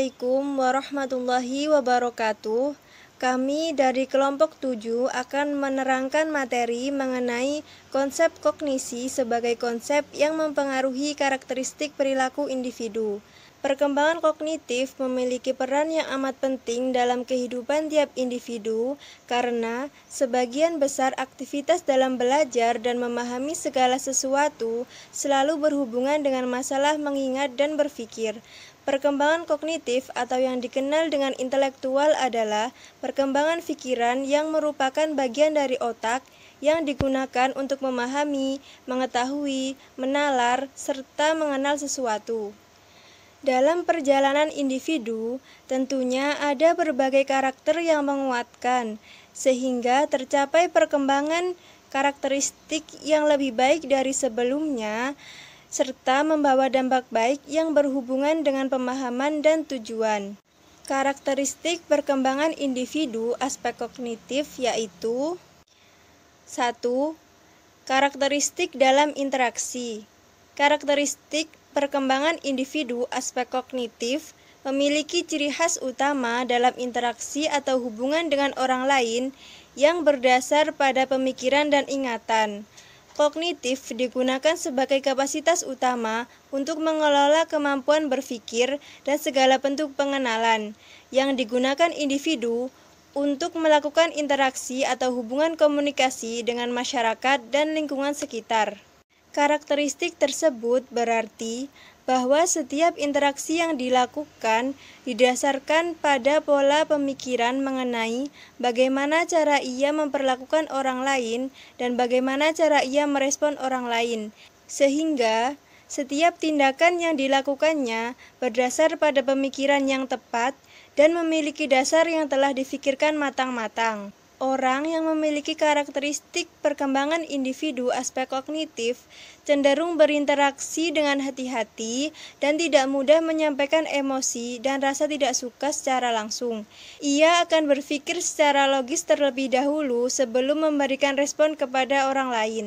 Assalamualaikum warahmatullahi wabarakatuh. Kami dari kelompok 7 akan menerangkan materi mengenai konsep kognisi sebagai konsep yang mempengaruhi karakteristik perilaku individu. Perkembangan kognitif memiliki peran yang amat penting dalam kehidupan tiap individu karena sebagian besar aktivitas dalam belajar dan memahami segala sesuatu selalu berhubungan dengan masalah mengingat dan berpikir. Perkembangan kognitif atau yang dikenal dengan intelektual adalah perkembangan pikiran yang merupakan bagian dari otak yang digunakan untuk memahami, mengetahui, menalar, serta mengenal sesuatu. Dalam perjalanan individu, tentunya ada berbagai karakter yang menguatkan, sehingga tercapai perkembangan karakteristik yang lebih baik dari sebelumnya, serta membawa dampak baik yang berhubungan dengan pemahaman dan tujuan. Karakteristik perkembangan individu aspek kognitif yaitu 1. Karakteristik dalam interaksi. Karakteristik perkembangan individu aspek kognitif memiliki ciri khas utama dalam interaksi atau hubungan dengan orang lain yang berdasar pada pemikiran dan ingatan. Kognitif digunakan sebagai kapasitas utama untuk mengelola kemampuan berpikir dan segala bentuk pengenalan yang digunakan individu untuk melakukan interaksi atau hubungan komunikasi dengan masyarakat dan lingkungan sekitar. Karakteristik tersebut berarti bahwa setiap interaksi yang dilakukan didasarkan pada pola pemikiran mengenai bagaimana cara ia memperlakukan orang lain dan bagaimana cara ia merespon orang lain, sehingga setiap tindakan yang dilakukannya berdasar pada pemikiran yang tepat dan memiliki dasar yang telah difikirkan matang-matang. Orang yang memiliki karakteristik perkembangan individu aspek kognitif cenderung berinteraksi dengan hati-hati dan tidak mudah menyampaikan emosi dan rasa tidak suka secara langsung. Ia akan berpikir secara logis terlebih dahulu sebelum memberikan respon kepada orang lain.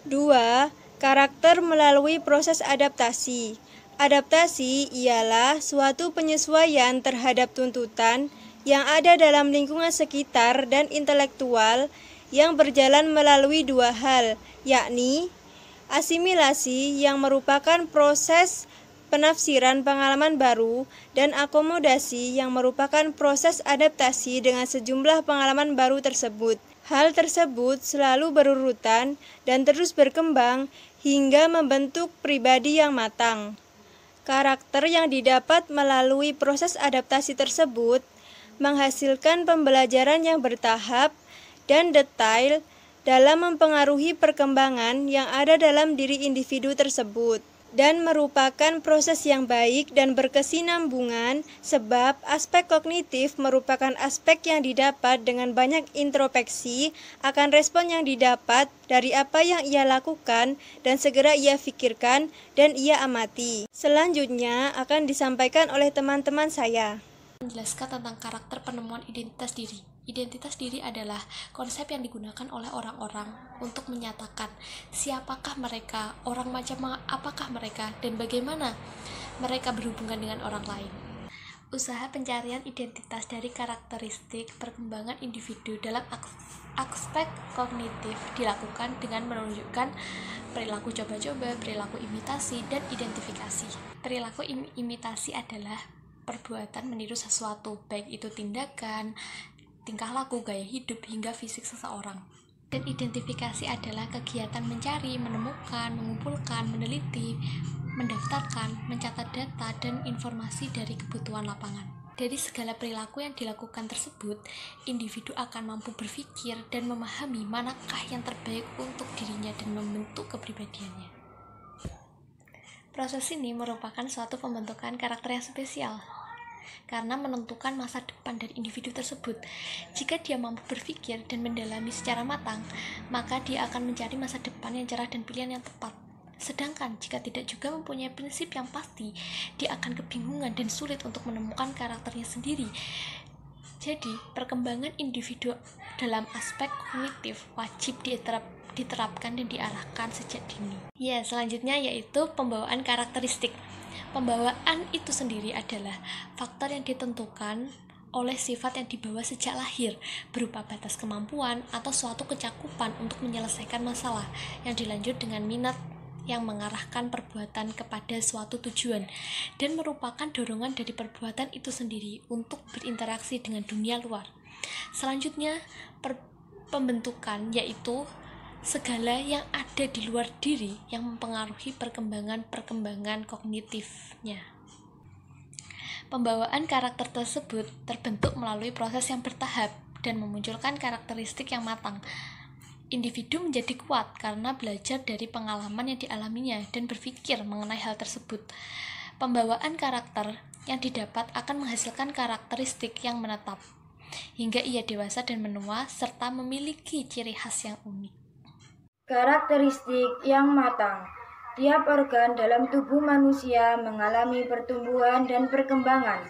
2. Karakter melalui proses adaptasi. Adaptasi ialah suatu penyesuaian terhadap tuntutan yang ada dalam lingkungan sekitar dan intelektual yang berjalan melalui dua hal, yakni asimilasi yang merupakan proses penafsiran pengalaman baru dan akomodasi yang merupakan proses adaptasi dengan sejumlah pengalaman baru tersebut. Hal tersebut selalu berurutan dan terus berkembang hingga membentuk pribadi yang matang. Karakter yang didapat melalui proses adaptasi tersebut menghasilkan pembelajaran yang bertahap dan detail dalam mempengaruhi perkembangan yang ada dalam diri individu tersebut dan merupakan proses yang baik dan berkesinambungan sebab aspek kognitif merupakan aspek yang didapat dengan banyak introspeksi akan respon yang didapat dari apa yang ia lakukan dan segera ia pikirkan dan ia amati. Selanjutnya akan disampaikan oleh teman-teman saya. Menjelaskan tentang karakter penemuan identitas diri. Identitas diri adalah konsep yang digunakan oleh orang-orang untuk menyatakan siapakah mereka, orang macam apakah mereka, dan bagaimana mereka berhubungan dengan orang lain. Usaha pencarian identitas dari karakteristik perkembangan individu dalam aspek kognitif dilakukan dengan menunjukkan perilaku coba-coba, perilaku imitasi, dan identifikasi. Perilaku imitasi adalah perbuatan meniru sesuatu, baik itu tindakan, tingkah laku, gaya hidup, hingga fisik seseorang. Dan identifikasi adalah kegiatan mencari, menemukan, mengumpulkan, meneliti, mendaftarkan, mencatat data, dan informasi dari kebutuhan lapangan. Dari segala perilaku yang dilakukan tersebut, individu akan mampu berpikir dan memahami manakah yang terbaik untuk dirinya dan membentuk kepribadiannya. Proses ini merupakan suatu pembentukan karakter yang spesial karena menentukan masa depan dari individu tersebut. Jika dia mampu berpikir dan mendalami secara matang, maka dia akan mencari masa depan yang cerah dan pilihan yang tepat. Sedangkan jika tidak juga mempunyai prinsip yang pasti, dia akan kebingungan dan sulit untuk menemukan karakternya sendiri. Jadi, perkembangan individu dalam aspek kognitif wajib diterapkan dan diarahkan sejak dini. Ya, selanjutnya yaitu pembawaan karakteristik. Pembawaan itu sendiri adalah faktor yang ditentukan oleh sifat yang dibawa sejak lahir, berupa batas kemampuan atau suatu kecakupan untuk menyelesaikan masalah, yang dilanjut dengan minat yang mengarahkan perbuatan kepada suatu tujuan, dan merupakan dorongan dari perbuatan itu sendiri untuk berinteraksi dengan dunia luar. Selanjutnya, pembentukan, yaitu segala yang ada di luar diri yang mempengaruhi perkembangan kognitifnya. Pembawaan karakter tersebut terbentuk melalui proses yang bertahap dan memunculkan karakteristik yang matang. Individu menjadi kuat karena belajar dari pengalaman yang dialaminya dan berpikir mengenai hal tersebut. Pembawaan karakter yang didapat akan menghasilkan karakteristik yang menetap hingga ia dewasa dan menua serta memiliki ciri khas yang unik. Karakteristik yang matang. Tiap organ dalam tubuh manusia mengalami pertumbuhan dan perkembangan,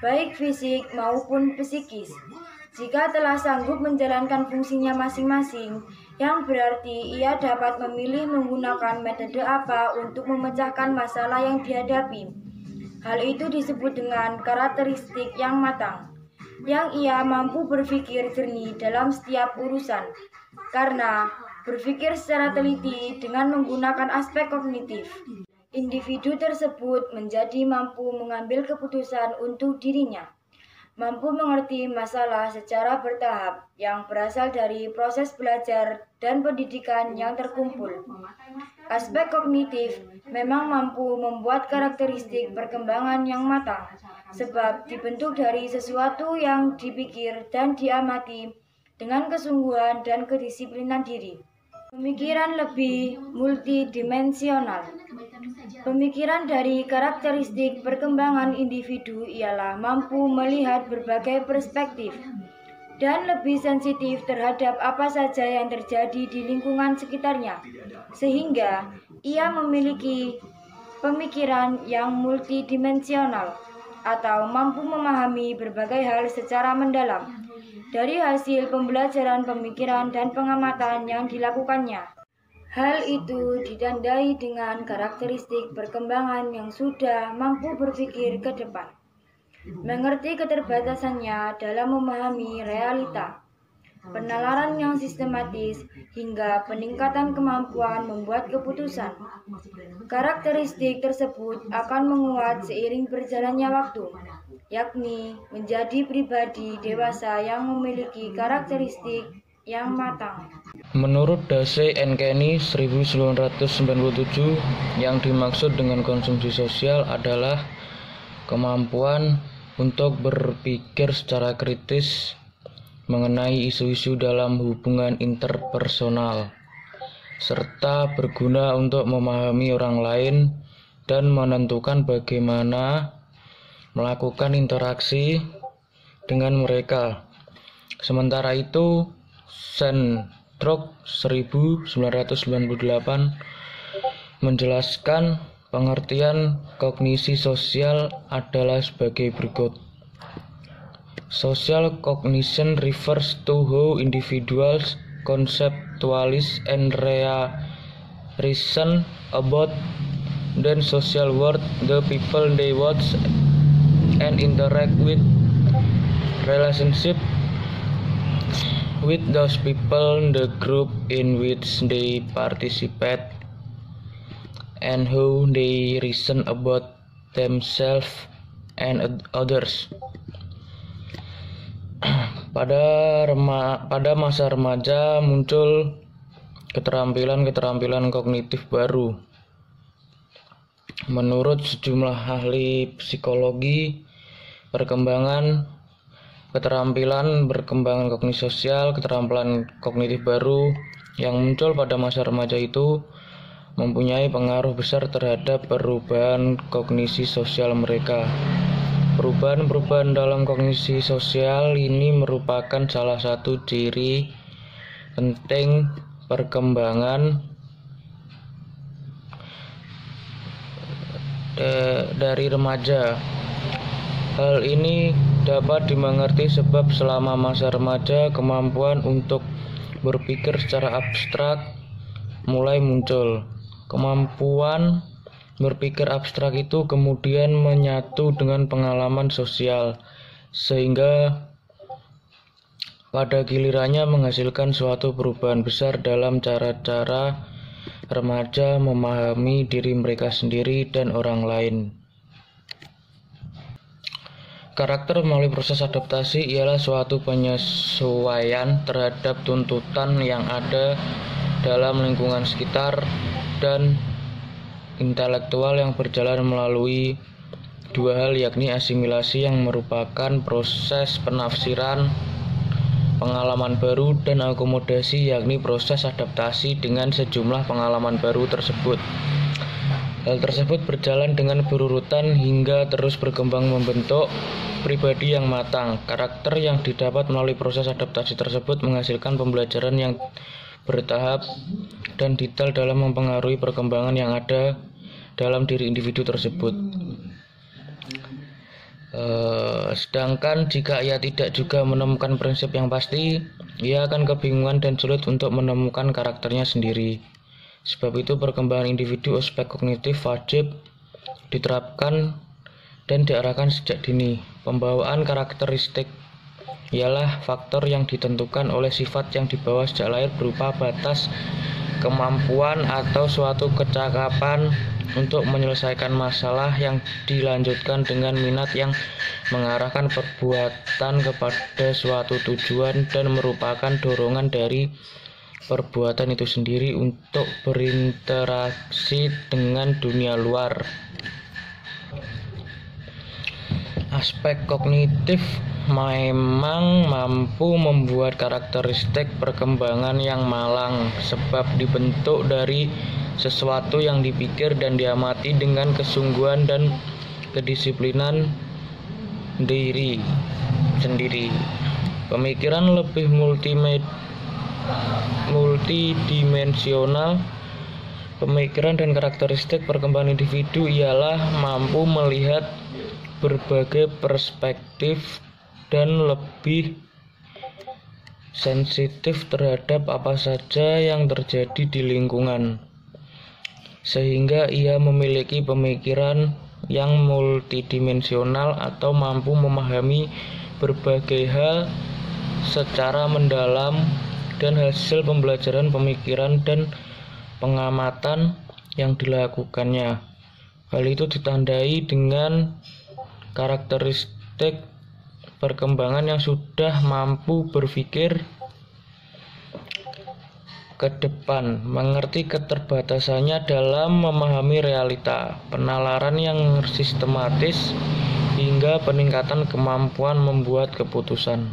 baik fisik maupun psikis. Jika telah sanggup menjalankan fungsinya masing-masing, yang berarti ia dapat memilih menggunakan metode apa untuk memecahkan masalah yang dihadapi. Hal itu disebut dengan karakteristik yang matang, yang ia mampu berpikir jernih dalam setiap urusan, karena berpikir secara teliti dengan menggunakan aspek kognitif. Individu tersebut menjadi mampu mengambil keputusan untuk dirinya, mampu mengerti masalah secara bertahap yang berasal dari proses belajar dan pendidikan yang terkumpul. Aspek kognitif memang mampu membuat karakteristik perkembangan yang matang, sebab dibentuk dari sesuatu yang dipikir dan diamati dengan kesungguhan dan kedisiplinan diri. Pemikiran lebih multidimensional. Pemikiran dari karakteristik perkembangan individu ialah mampu melihat berbagai perspektif dan lebih sensitif terhadap apa saja yang terjadi di lingkungan sekitarnya, sehingga ia memiliki pemikiran yang multidimensional atau mampu memahami berbagai hal secara mendalam dari hasil pembelajaran pemikiran dan pengamatan yang dilakukannya. Hal itu ditandai dengan karakteristik perkembangan yang sudah mampu berpikir ke depan, mengerti keterbatasannya dalam memahami realita, penalaran yang sistematis, hingga peningkatan kemampuan membuat keputusan. Karakteristik tersebut akan menguat seiring berjalannya waktu, yakni menjadi pribadi dewasa yang memiliki karakteristik yang matang. Menurut Dase and Kenny 1997, yang dimaksud dengan konsumsi sosial adalah kemampuan untuk berpikir secara kritis mengenai isu-isu dalam hubungan interpersonal, serta berguna untuk memahami orang lain dan menentukan bagaimana melakukan interaksi dengan mereka. Sementara itu, Sandrock 1998 menjelaskan pengertian kognisi sosial adalah sebagai berikut. Social cognition refers to how individuals conceptualize and reason about the social world, the people they watch and interact with, relationship with those people, the group in which they participate, and how they reason about themselves and others. Pada masa remaja muncul keterampilan kognitif baru. Menurut sejumlah ahli psikologi, keterampilan berkembangan kognisi sosial, keterampilan kognitif baru yang muncul pada masa remaja itu mempunyai pengaruh besar terhadap perubahan kognisi sosial mereka. Perubahan dalam kognisi sosial ini merupakan salah satu ciri penting perkembangan dari remaja. Hal ini dapat dimengerti sebab selama masa remaja kemampuan untuk berpikir secara abstrak mulai muncul. Kemampuan berpikir abstrak itu kemudian menyatu dengan pengalaman sosial, sehingga pada gilirannya menghasilkan suatu perubahan besar dalam cara-cara remaja memahami diri mereka sendiri dan orang lain. Karakter melalui proses adaptasi ialah suatu penyesuaian terhadap tuntutan yang ada dalam lingkungan sekitar dan intelektual yang berjalan melalui dua hal, yakni asimilasi yang merupakan proses penafsiran pengalaman baru dan akomodasi, yakni proses adaptasi dengan sejumlah pengalaman baru tersebut. Hal tersebut berjalan dengan berurutan hingga terus berkembang membentuk pribadi yang matang. Karakter yang didapat melalui proses adaptasi tersebut menghasilkan pembelajaran yang bertahap dan detail dalam mempengaruhi perkembangan yang ada dalam diri individu tersebut. Sedangkan jika ia tidak juga menemukan prinsip yang pasti, ia akan kebingungan dan sulit untuk menemukan karakternya sendiri. Sebab itu perkembangan individu aspek kognitif wajib diterapkan dan diarahkan sejak dini. Pembawaan karakteristik ialah faktor yang ditentukan oleh sifat yang dibawa sejak lahir berupa batas kemampuan atau suatu kecakapan untuk menyelesaikan masalah yang dilanjutkan dengan minat yang mengarahkan perbuatan kepada suatu tujuan dan merupakan dorongan dari perbuatan itu sendiri untuk berinteraksi dengan dunia luar. Aspek kognitif memang mampu membuat karakteristik perkembangan yang malang, sebab dibentuk dari sesuatu yang dipikir dan diamati dengan kesungguhan dan kedisiplinan diri sendiri. Pemikiran lebih multidimensional. Pemikiran dan karakteristik perkembangan individu ialah mampu melihat berbagai perspektif dan lebih sensitif terhadap apa saja yang terjadi di lingkungan, sehingga ia memiliki pemikiran yang multidimensional atau mampu memahami berbagai hal secara mendalam dan hasil pembelajaran, pemikiran, dan pengamatan yang dilakukannya. Hal itu ditandai dengan karakteristik perkembangan yang sudah mampu berpikir ke depan, mengerti keterbatasannya dalam memahami realita, penalaran yang sistematis, hingga peningkatan kemampuan membuat keputusan.